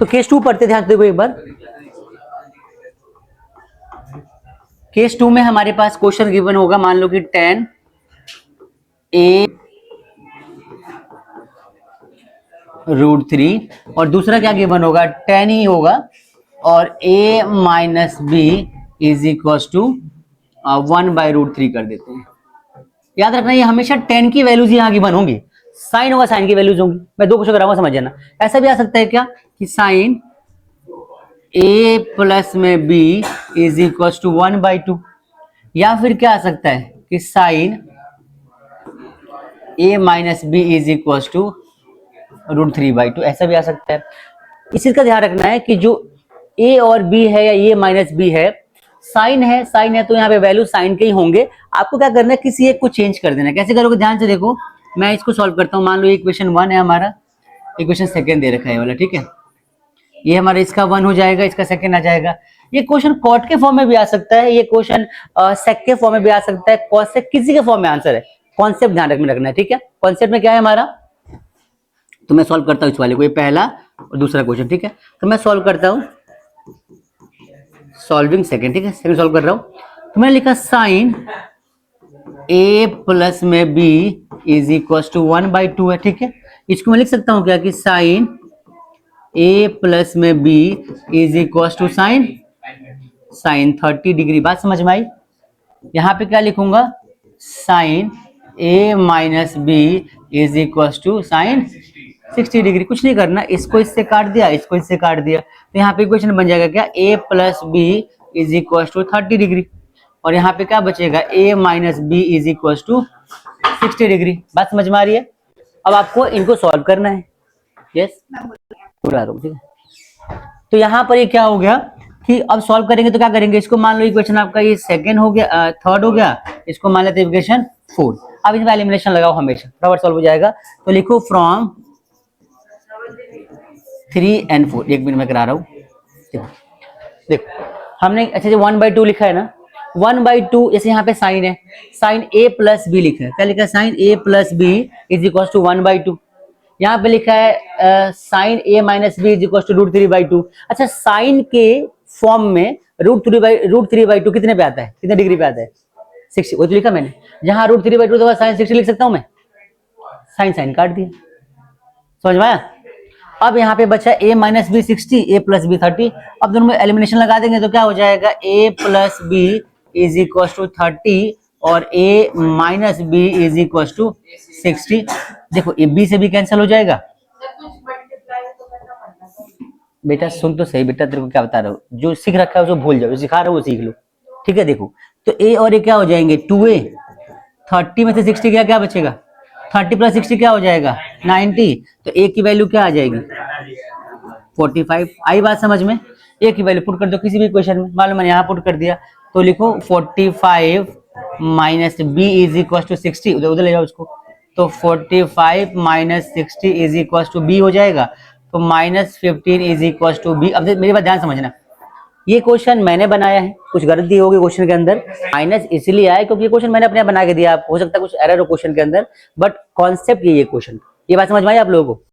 तो केस 2 पढ़ते ध्यान से देखो एक बार। केस 2 में हमारे पास क्वेश्चन गिवन होगा, मान लो कि 10 a √3 और दूसरा क्या गिवन होगा, 10 ही होगा और a minus B is equal to 1/√3 कर देते हैं। याद रखना ये हमेशा 10 की वैल्यूज यहाँ गिवन होंगी, साइन होगा साइन की वैल्यूज होंगी। मैं दो क्वेश्चन कराऊंगा, समझ जाना। ऐसा भी आ सकता है क्या कि साइन a प्लस में b इज इक्वल टू 1/2, या फिर क्या आ सकता है कि sine a minus B is equal to √3/2, ऐसा भी आ सकता है। इस चीज का ध्यान रखना है कि जो a और b है या a माइनस बी है, साइन है तो यहाँ पे वैल्यू साइन के ही होंगे। आपको क्या करना है, किसी एक को चेंज कर देना है। कैसे करोगे, ध्यान से देखो। मैं इसको सॉल्व करता हूँ। मान लो इक्वेशन 1 है हमारा, इक्वेशन सेकंड दे रखा है वाला, ठीक है। ये हमारा इसका 1 हो जाएगा, इसका सेकंड आ जाएगा। ये क्वेश्चन कॉट के फॉर्म में भी आ सकता है, ये क्वेश्चन सेक के फॉर्म में भी आ सकता है, कॉसेक, किसी के फॉर्म में आंसर है। कॉन्सेप्ट ध्यान रखना है, ठीक है। कॉन्सेप्ट में क्या है हमारा, तो मैं सॉल्व करता हूँ इस वाले को, ये पहला और दूसरा क्वेश्चन, ठीक है। तो मैं सॉल्व करता हूँ, सॉल्विंग सेकंड, ठीक है, सेकंड सॉल्व कर रहा हूँ। तो मैंने लिखा साइन a प्लस में b इज इक्वल टू 1/2 है, ठीक है। इसको मैं लिख सकता हूँ क्या कि साइन a प्लस में b is equal to sine 30 degree. बात समझ में आई। यहाँ पे क्या लिखूंगा, sine a minus B is equal to sine 60 degree. कुछ नहीं करना, इसको इससे काट दिया, इसको इससे काट दिया, तो यहाँ पे इक्वेशन बन जाएगा क्या, a plus B is equal to 30 degree, और यहाँ पे क्या बचेगा, a minus B is equal to 60 degree. बात समझ में आ रही है। अब आपको इनको सॉल्व करना है। यस, पूरा ठीक है। तो यहाँ पर ये क्या हो गया कि अब सॉल्व करेंगे तो क्या करेंगे, इसको मान लो इक्वेशन आपका ये सेकंड हो गया, थर्ड हो गया, इसको मान लेते इक्वेशन 4। अब इसमें एलिमिनेशन लगाओ हमेशा, बराबर सॉल्व हो जाएगा। तो लिखो फ्रॉम 3 and 4। एक मिनट में करा रहा हूँ। देखो हमने अच्छा 1/2 लिखा है ना, 1/2, जैसे यहाँ पे साइन है, साइन a प्लस बी लिखा है। क्या लिखा है, sine a plus B is equal to 1/2। यहाँ पे लिखा है sine a minus B is equal to √3/2। अच्छा, साइन के फॉर्म में √3/2 कितने पे आता है, कितने डिग्री पे आता है, 60। वो तो लिखा मैंने, जहां √3/2 तो साइन 60 लिख सकता हूं मैं, साइन साइन काट दिया। समझ में आया। अब यहाँ पे बचा a minus B 60, a plus B 30। अब दोनों में एलिमिनेशन लगा देंगे तो क्या हो जाएगा, a plus B is equal to 30 और a minus B is equal to 60। देखो ये b से भी कैंसिल हो जाएगा। बेटा सुन तो सही, बेटा तेरे को क्या बता रहा हूँ, जो सीख रखा है उसको भूल जाओ, जो सिखा रहा हूँ वो सीख लो, ठीक है। देखो तो a और a क्या हो जाएंगे, 2a, 30 में से 60 क्या बचेगा, 30 प्लस 60 क्या हो जाएगा, 90। तो a की वैल्यू क्या आ जाएगी, 45। आई बात समझ में। a की वैल्यू पुट कर दो किसी भी इक्वेशन में, मान लो मैंने यहाँ पुट कर दिया, तो लिखो 45 minus B is equal to 60, उधर उधर ले जाओ उसको। तो 45 minus 60 is equal to B हो जाएगा, तो -15 इज इक्वल टू बी। अब मेरी बात ध्यान समझना, ये क्वेश्चन मैंने बनाया है, कुछ गलती होगी क्वेश्चन के अंदर, माइनस इसलिए आया क्योंकि ये क्वेश्चन मैंने अपने बना के दिया। हो सकता है कुछ एरर हो क्वेश्चन के अंदर, बट कॉन्सेप्ट ये क्वेश्चन, ये बात समझ में आई आप लोगों को।